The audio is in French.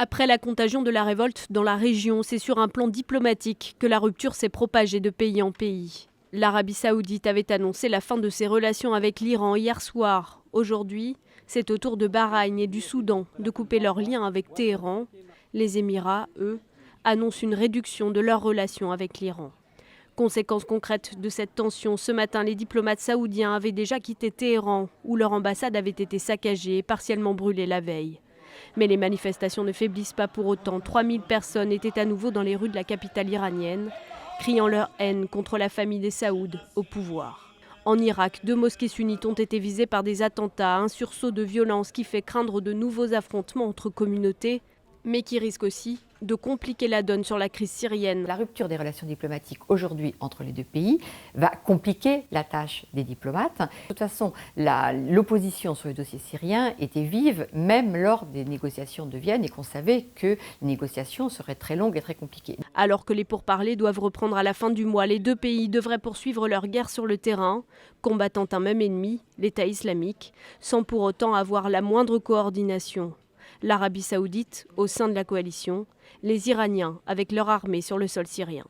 Après la contagion de la révolte dans la région, c'est sur un plan diplomatique que la rupture s'est propagée de pays en pays. L'Arabie saoudite avait annoncé la fin de ses relations avec l'Iran hier soir. Aujourd'hui, c'est au tour de Bahreïn et du Soudan de couper leurs liens avec Téhéran. Les Émirats, eux, annoncent une réduction de leurs relations avec l'Iran. Conséquence concrète de cette tension, ce matin, les diplomates saoudiens avaient déjà quitté Téhéran, où leur ambassade avait été saccagée et partiellement brûlée la veille. Mais les manifestations ne faiblissent pas pour autant. 3000 personnes étaient à nouveau dans les rues de la capitale iranienne, criant leur haine contre la famille des Saouds au pouvoir. En Irak, 2 mosquées sunnites ont été visées par des attentats, un sursaut de violence qui fait craindre de nouveaux affrontements entre communautés, mais qui risque aussi de compliquer la donne sur la crise syrienne. La rupture des relations diplomatiques aujourd'hui entre les deux pays va compliquer la tâche des diplomates. De toute façon, l'opposition sur le dossier syrien était vive, même lors des négociations de Vienne, et qu'on savait que les négociations seraient très longues et très compliquées. Alors que les pourparlers doivent reprendre à la fin du mois, les deux pays devraient poursuivre leur guerre sur le terrain, combattant un même ennemi, l'État islamique, sans pour autant avoir la moindre coordination. L'Arabie saoudite au sein de la coalition, les Iraniens avec leur armée sur le sol syrien.